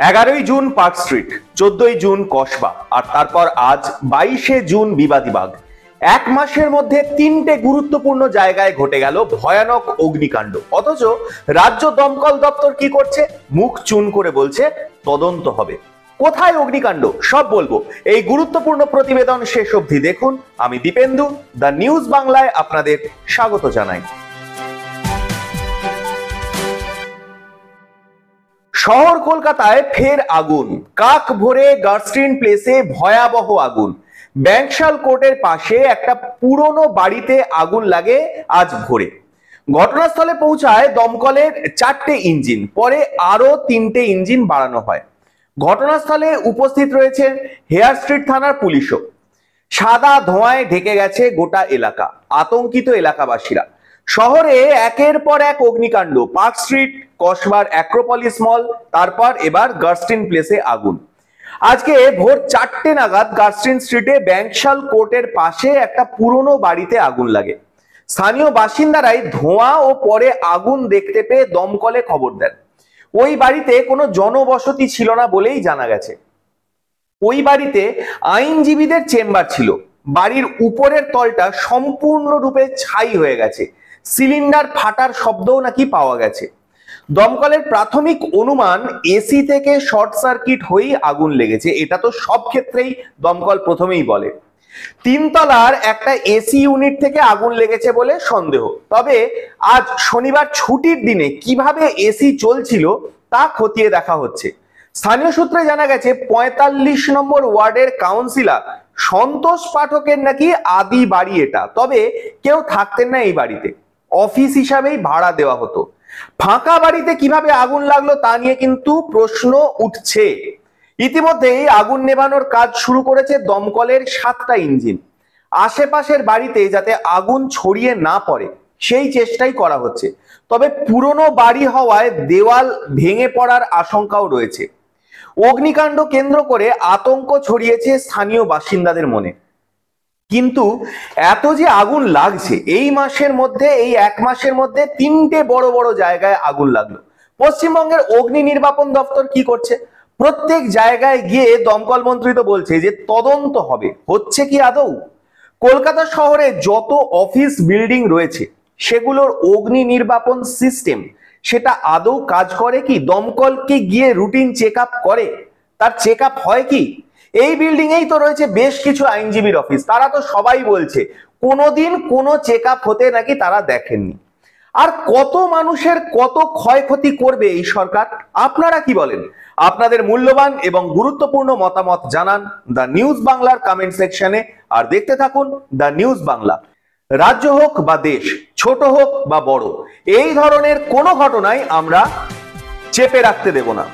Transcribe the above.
11ই June Park Street, 14ই June Kasba, আর তারপর আজ 22শে জুন বিবাদীবাগ। এক মাসের মধ্যে তিনটে গুরুত্বপূর্ণ জায়গায় ঘটে গেল ভয়ানক অগ্নিকাণ্ড। অথচ রাজ্য দমকল দপ্তর কি করছে? মুখ চুন করে বলছে তদন্ত হবে। কোথায় অগ্নিকাণ্ড সব বলবো এই গুরুত্বপূর্ণ প্রতিবেদন শেষ অবধি দেখুন। আমি দীপেন্দু, দ্য নিউজ বাংলায় আপনাদের স্বাগত জানাই। শহর কলকাতায় ফের আগুন। কাক ভরে গার্স্টিন প্লেসে ভয়াবহ আগুন। ব্যাংকশাল কোর্টের পাশে একটা পুরনো বাড়িতে আগুন লাগে আজ ভোরে। ঘটনাস্থলে পৌঁছায় দমকলের 4টে ইঞ্জিন, পরে আরো 3টে ইঞ্জিন বাড়ানো হয়। ঘটনাস্থলে উপস্থিত রয়েছে হেয়ার স্ট্রিট থানার পুলিশও। সাদা ধোঁয়ায় ঢেকে গেছে গোটা এলাকা। আতঙ্কিত এলাকাবাসীরা। শহরে একের পর এক অগ্নিকাণ্ড। পার্ক স্ট্রিট, কসবার অ্যাক্রোপলিস মল, তারপর এবার গার্স্টিন প্লেসে আগুন। আজকে ভোর 4টে নাগাদ গার্স্টিন স্ট্রিটে ব্যাংকশাল কোর্টের পাশে একটা পুরনো বাড়িতে আগুন লাগে। স্থানীয় বাসিন্দারাই ধোঁয়া ও পরে আগুন দেখতে পেয়ে দমকলে খবর দেন। ওই বাড়িতে কোনো জনবসতি ছিল না বলেই জানা গেছে। ওই বাড়িতে আইনজীবীদের চেম্বার ছিল। বাড়ির উপরের তলটা সম্পূর্ণরূপে ছাই হয়ে গেছে। সিলিন্ডার ফাটার শব্দও নাকি পাওয়া গেছে। দমকলের প্রাথমিক অনুমান এসি থেকে শর্ট সার্কিট হয়েই আগুন লেগেছে। এটা তো সব ক্ষেত্রেই দমকল প্রথমেই বলে। 3তলার একটা এসি ইউনিট থেকে আগুন লেগেছে বলে সন্দেহ। তবে আজ শনিবার ছুটির দিনে কিভাবে এসি চলছিল তা খতিয়ে দেখা হচ্ছে। স্থানীয় সূত্রে জানা গেছে 45 নম্বর ওয়ার্ডের কাউন্সিলর সন্তোষ পাঠকের নাকি আদি বাড়ি এটা। তবে কেউ থাকতেন না এই বাড়িতে, অফিস হিসাবেই ভাড়া দেওয়া হতো। ফাঁকা বাড়িতে কিভাবে আগুন লাগলো তা নিয়ে কিন্তু প্রশ্ন উঠছে। ইতিমধ্যেই আগুন নেভানোর কাজ শুরু করেছে দমকলের 7টা ইঞ্জিন। আশেপাশের বাড়িতে যাতে আগুন ছড়িয়ে না পড়ে সেই চেষ্টাই করা হচ্ছে। তবে পুরনো বাড়ি হওয়ায় দেওয়াল ভেঙে পড়ার আশঙ্কাও রয়েছে। অগ্নিকাণ্ড কেন্দ্র করে আতঙ্ক ছড়িয়েছে স্থানীয় বাসিন্দাদের মনে। কিন্তু এত যে আগুন লাগছে এই মাসের মধ্যে, এই এক মাসের মধ্যে 3টে বড় বড় জায়গায় আগুন লাগলো। পশ্চিমবঙ্গের অগ্নি নির্বাপন দপ্তর কি করছে? প্রত্যেক জায়গায় গিয়ে দমকল মন্ত্রী তো বলছে যে তদন্ত হবে। হচ্ছে কি আদৌ? কলকাতা শহরে যত অফিস বিল্ডিং রয়েছে সেগুলোর অগ্নি নির্বাপন সিস্টেম সেটা আদৌ কাজ করে কি? দমকল কি গিয়ে রুটিন চেক আপ করে? তার চেক আপ হয় কি? এই বিল্ডিং এই তো রয়েছে বেশ কিছু আইনজীবীর অফিস। তারা তো সবাই বলছে কোনোদিন কোনো চেক আপ হতে নাকি তারা দেখেননি। আর কত মানুষের কত ক্ষয়ক্ষতি করবে এই সরকার? আপনারা কি বলেন? আপনাদের মূল্যবান এবং গুরুত্বপূর্ণ মতামত জানান দ্য নিউজ বাংলার কমেন্ট সেকশনে। আর দেখতে থাকুন দ্য নিউজ বাংলা। রাজ্য হোক বা দেশ, ছোট হোক বা বড়, এই ধরনের কোনো ঘটনাই আমরা চেপে রাখতে দেব না।